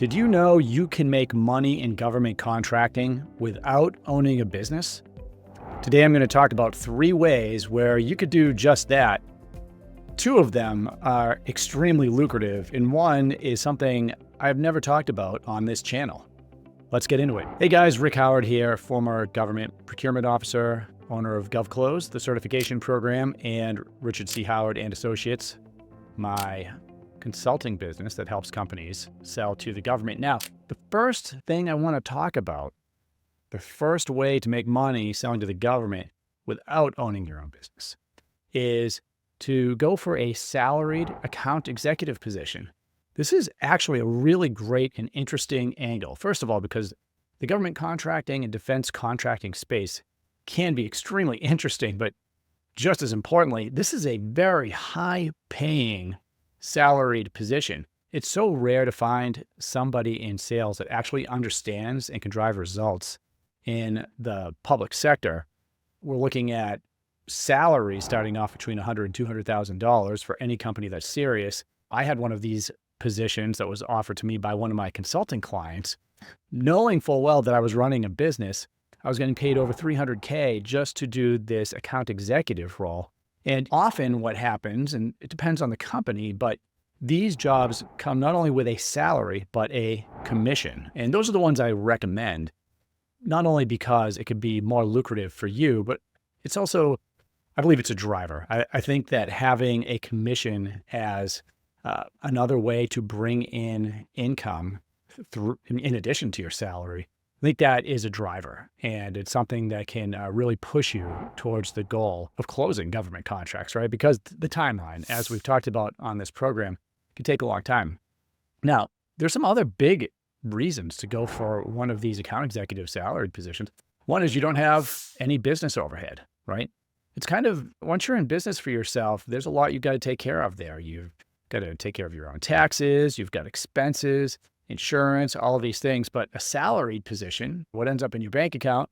Did you know you can make money in government contracting without owning a business? Today, I'm going to talk about 3 ways where you could do just that. 2 of them are extremely lucrative, and 1 is something I've never talked about on this channel. Let's get into it. Hey guys, Rick Howard here, former government procurement officer, owner of GovClose, the certification program, and Richard C. Howard and Associates, my consulting business that helps companies sell to the government. Now, the first thing I want to talk about, the first way to make money selling to the government without owning your own business, is to go for a salaried account executive position. This is actually a really great and interesting angle. First of all, because the government contracting and defense contracting space can be extremely interesting, but just as importantly, this is a very high-paying salaried position. It's so rare to find somebody in sales that actually understands and can drive results in the public sector. We're looking at salaries starting off between $100,000 and $200,000 for any company that's serious. I had one of these positions that was offered to me by one of my consulting clients. Knowing full well that I was running a business, I was getting paid over $300K just to do this account executive role. And often what happens, and it depends on the company, but these jobs come not only with a salary, but a commission. And those are the ones I recommend, not only because it could be more lucrative for you, but it's also, I believe it's a driver. I think that having a commission as another way to bring in income in addition to your salary, I think that is a driver, and it's something that can really push you towards the goal of closing government contracts, right? Because the timeline, as we've talked about on this program, can take a long time. Now, there's some other big reasons to go for one of these account executive salaried positions. One is you don't have any business overhead, right? It's kind of, once you're in business for yourself, there's a lot you've got to take care of there. You've got to take care of your own taxes, you've got expenses, insurance, all of these things. But a salaried position, what ends up in your bank account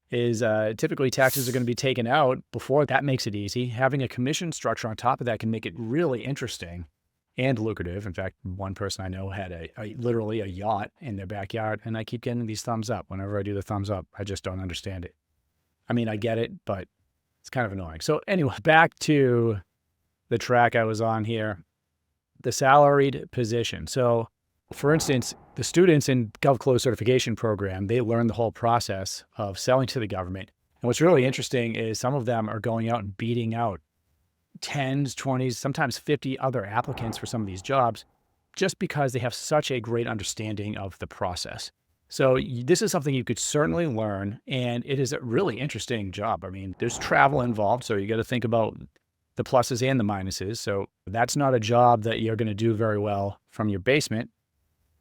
is typically taxes are going to be taken out before. That makes it easy. Having a commission structure on top of that can make it really interesting and lucrative. In fact, one person I know had literally a yacht in their backyard, and I keep getting these thumbs up. Whenever I do the thumbs up, I just don't understand it. I mean, I get it, but it's kind of annoying. So anyway, back to the track I was on here, the salaried position. So for instance, the students in GovClose certification program, they learn the whole process of selling to the government. And what's really interesting is some of them are going out and beating out 10s, 20s, sometimes 50 other applicants for some of these jobs, just because they have such a great understanding of the process. So this is something you could certainly learn, and it is a really interesting job. I mean, there's travel involved, so you got to think about the pluses and the minuses. So that's not a job that you're going to do very well from your basement,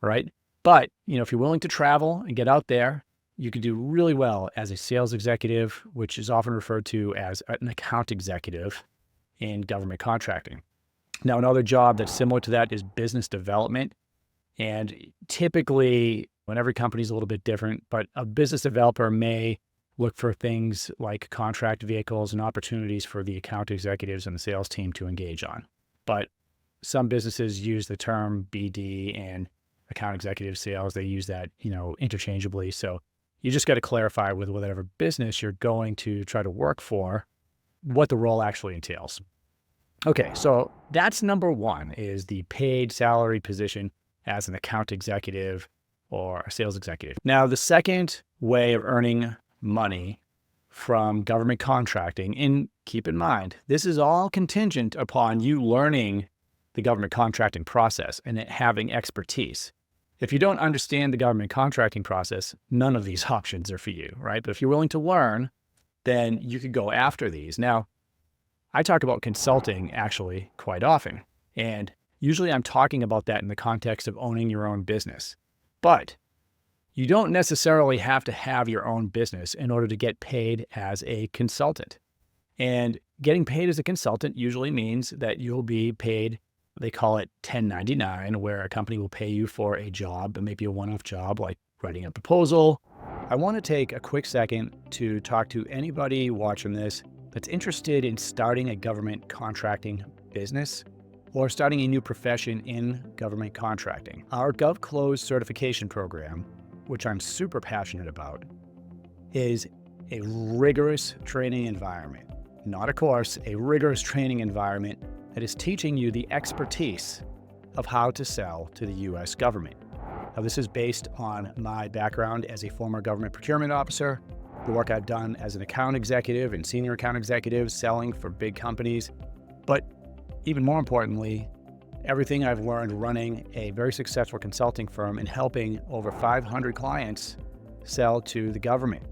right? But, if you're willing to travel and get out there, you can do really well as a sales executive, which is often referred to as an account executive in government contracting. Now, another job that's similar to that is business development. And typically, when every company is a little bit different, but a business developer may look for things like contract vehicles and opportunities for the account executives and the sales team to engage on. But some businesses use the term BD and account executive sales. They use that, interchangeably. So you just got to clarify with whatever business you're going to try to work for, what the role actually entails. Okay, so that's number 1, is the paid salary position as an account executive or a sales executive. Now, the second way of earning money from government contracting, and keep in mind, this is all contingent upon you learning the government contracting process and having expertise. If you don't understand the government contracting process, none of these options are for you, right? But if you're willing to learn, then you could go after these. Now, I talk about consulting actually quite often, and usually I'm talking about that in the context of owning your own business. But you don't necessarily have to have your own business in order to get paid as a consultant. And getting paid as a consultant usually means that you'll be paid, they call it 1099, where a company will pay you for a job, maybe a one-off job like writing a proposal. I want to take a quick second to talk to anybody watching this that's interested in starting a government contracting business. or starting a new profession in government contracting. Our GovClose certification program, which I'm super passionate about, is a rigorous training environment. Not a course, a rigorous training environment that is teaching you the expertise of how to sell to the U.S. government. Now, this is based on my background as a former government procurement officer, the work I've done as an account executive and senior account executive selling for big companies, but even more importantly, everything I've learned running a very successful consulting firm and helping over 500 clients sell to the government.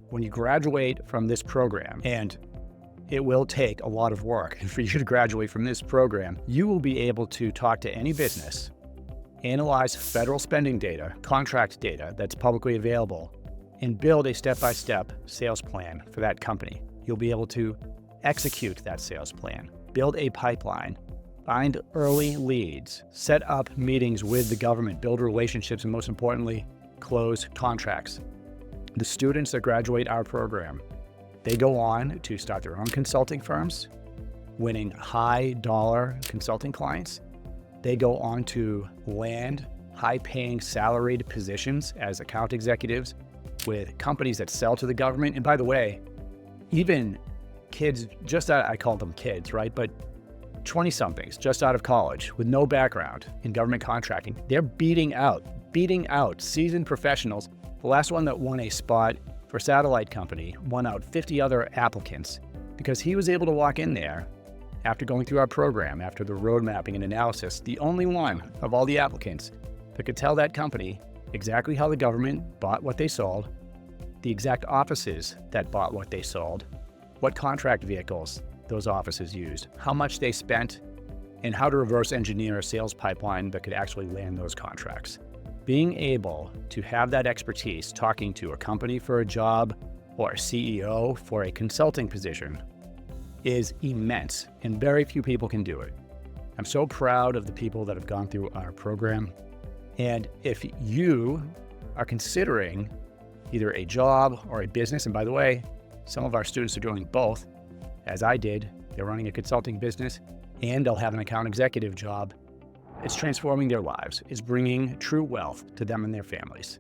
When you graduate from this program, and it will take a lot of work for you to graduate from this program, you will be able to talk to any business, analyze federal spending data, contract data that's publicly available, and build a step-by-step sales plan for that company. You'll be able to execute that sales plan, build a pipeline, find early leads, set up meetings with the government, build relationships, and most importantly, close contracts. The students that graduate our program, they go on to start their own consulting firms, winning high-dollar consulting clients. They go on to land high-paying salaried positions as account executives with companies that sell to the government. And by the way, even kids, I call them kids, right? But 20-somethings just out of college with no background in government contracting, they're beating out seasoned professionals. The last one that won a spot for a satellite company won out 50 other applicants because he was able to walk in there after going through our program, after the road mapping and analysis, the only one of all the applicants that could tell that company exactly how the government bought what they sold, the exact offices that bought what they sold, what contract vehicles those offices used, how much they spent, and how to reverse engineer a sales pipeline that could actually land those contracts. Being able to have that expertise talking to a company for a job or a CEO for a consulting position is immense, and very few people can do it. I'm so proud of the people that have gone through our program. And if you are considering either a job or a business, and by the way, some of our students are doing both, as I did. They're running a consulting business and they'll have an account executive job. It's transforming their lives. It's bringing true wealth to them and their families.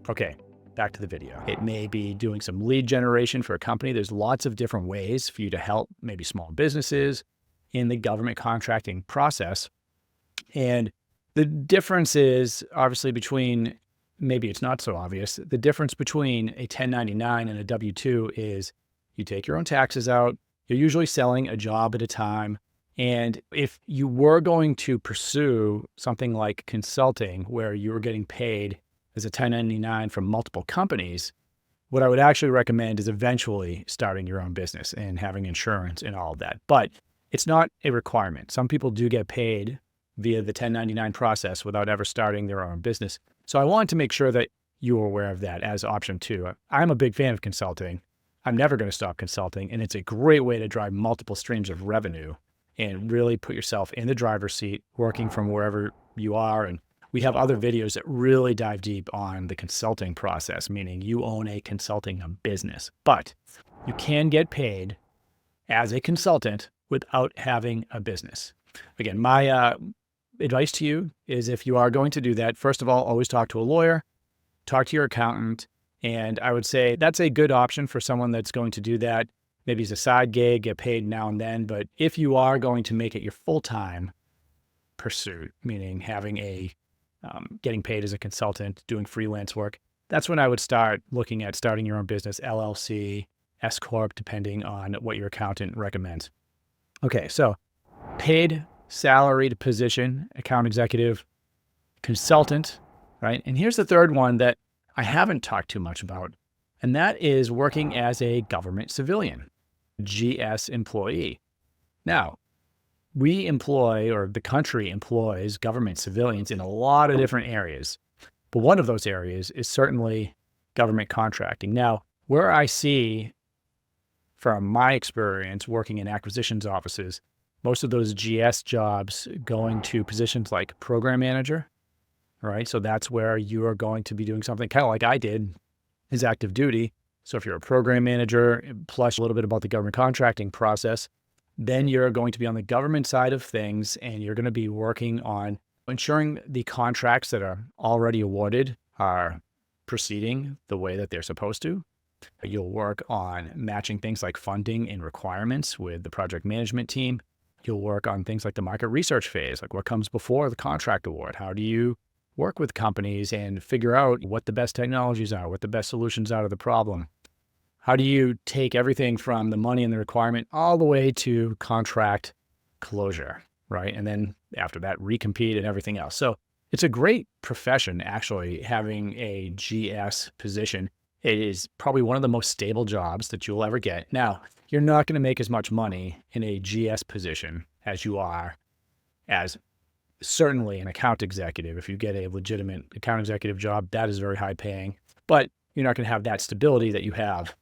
Okay, back to the video. It may be doing some lead generation for a company. There's lots of different ways for you to help maybe small businesses in the government contracting process. And the difference is obviously between, maybe it's not so obvious, the difference between a 1099 and a W-2 is you take your own taxes out, you're usually selling a job at a time. And if you were going to pursue something like consulting where you were getting paid as a 1099 from multiple companies, what I would actually recommend is eventually starting your own business and having insurance and all of that. But it's not a requirement. Some people do get paid via the 1099 process without ever starting their own business. So I wanted to make sure that you were aware of that as option two. I'm a big fan of consulting. I'm never going to stop consulting, and it's a great way to drive multiple streams of revenue and really put yourself in the driver's seat, working from wherever you are. And we have other videos that really dive deep on the consulting process, meaning you own a consulting business, but you can get paid as a consultant without having a business. Again, my advice to you is if you are going to do that, first of all, always talk to a lawyer, talk to your accountant. And I would say that's a good option for someone that's going to do that. Maybe it's a side gig, get paid now and then. But if you are going to make it your full-time pursuit, meaning having getting paid as a consultant, doing freelance work, that's when I would start looking at starting your own business, LLC, S Corp, depending on what your accountant recommends. Okay, so paid salaried position, account executive, consultant, right? And here's the third one that I haven't talked too much about, and that is working as a government civilian, GS employee. Now, we employ, or the country employs, government civilians in a lot of different areas, but one of those areas is certainly government contracting. Now, where I see, from my experience working in acquisitions offices, most of those GS jobs going to positions like program manager, right? So that's where you are going to be doing something kind of like I did, is active duty. So if you're a program manager, plus a little bit about the government contracting process, Then you're going to be on the government side of things, and you're going to be working on ensuring the contracts that are already awarded are proceeding the way that they're supposed to. You'll work on matching things like funding and requirements with the project management team. You'll work on things like the market research phase, like what comes before the contract award. How do you work with companies and figure out what the best technologies are, what the best solutions are to the problem? How do you take everything from the money and the requirement all the way to contract closure, right? And then after that, recompete and everything else. So it's a great profession, actually, having a GS position. It is probably one of the most stable jobs that you'll ever get. Now, you're not going to make as much money in a GS position as you are as certainly an account executive. If you get a legitimate account executive job, that is very high paying, but you're not going to have that stability that you have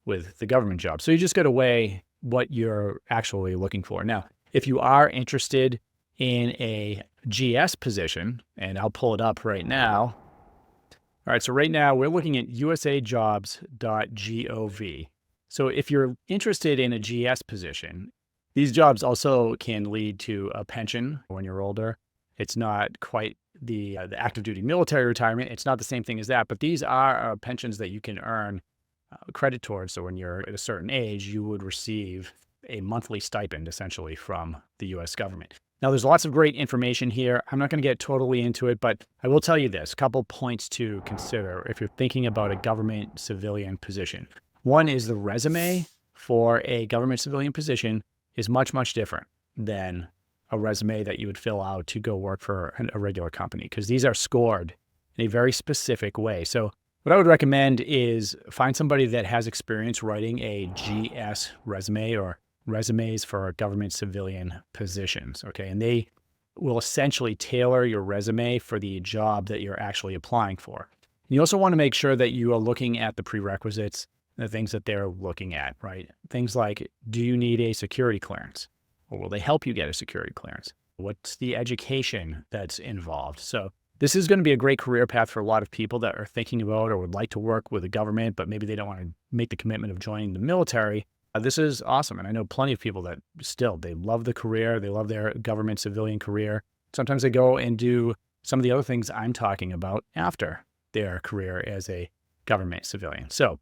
with the government job. So you just got to weigh what you're actually looking for. Now, if you are interested in a GS position, and I'll pull it up right now. All right, so right now we're looking at usajobs.gov. So if you're interested in a GS position, these jobs also can lead to a pension when you're older. It's not quite the active duty military retirement. It's not the same thing as that, but these are pensions that you can earn credit towards. So when you're at a certain age, you would receive a monthly stipend essentially from the US government. Now, there's lots of great information here. I'm not going to get totally into it, but I will tell you this, a couple points to consider if you're thinking about a government civilian position. One is the resume for a government civilian position is much, much different than a resume that you would fill out to go work for a regular company, because these are scored in a very specific way. So what I would recommend is find somebody that has experience writing a GS resume or resumes for government civilian positions, okay? And they will essentially tailor your resume for the job that you're actually applying for. You also want to make sure that you are looking at the prerequisites, the things that they're looking at, right? Things like, do you need a security clearance? Or will they help you get a security clearance? What's the education that's involved? So this is going to be a great career path for a lot of people that are thinking about or would like to work with the government, but maybe they don't want to make the commitment of joining the military. This is awesome. And I know plenty of people that still, they love the career. They love their government civilian career. Sometimes they go and do some of the other things I'm talking about after their career as a government civilian. So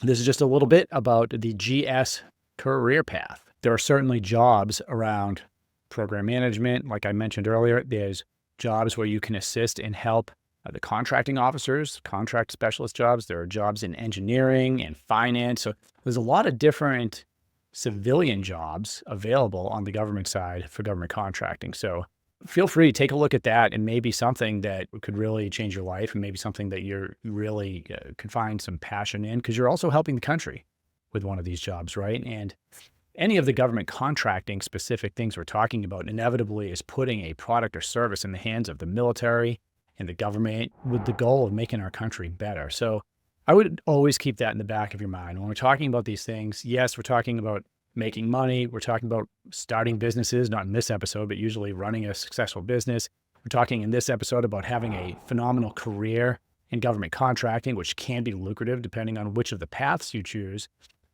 this is just a little bit about the GS career path. There are certainly jobs around program management. Like I mentioned earlier, there's jobs where you can assist and help the contracting officers, contract specialist jobs. There are jobs in engineering and finance. So there's a lot of different civilian jobs available on the government side for government contracting. So feel free to take a look at that, and maybe something that could really change your life, and maybe something that you're really could find some passion in, because you're also helping the country with one of these jobs, right? And any of the government contracting specific things we're talking about inevitably is putting a product or service in the hands of the military and the government with the goal of making our country better. So I would always keep that in the back of your mind. When we're talking about these things, yes, we're talking about making money. We're talking about starting businesses, not in this episode, but usually running a successful business. We're talking in this episode about having a phenomenal career in government contracting, which can be lucrative depending on which of the paths you choose.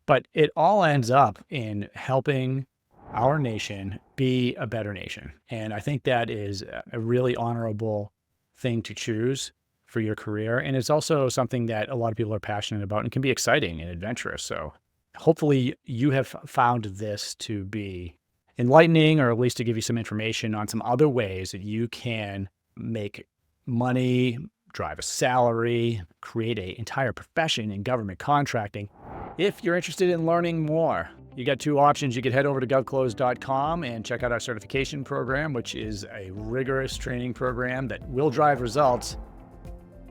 But it all ends up in helping our nation be a better nation. And I think that is a really honorable thing to choose for your career. And it's also something that a lot of people are passionate about and can be exciting and adventurous. So hopefully you have found this to be enlightening, or at least to give you some information on some other ways that you can make money, drive a salary, create an entire profession in government contracting. If you're interested in learning more, you got two options. You could head over to govclose.com and check out our certification program, which is a rigorous training program that will drive results.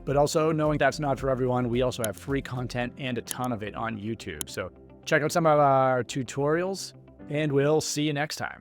But also, knowing that's not for everyone, we also have free content and a ton of it on YouTube. So check out some of our tutorials, and we'll see you next time.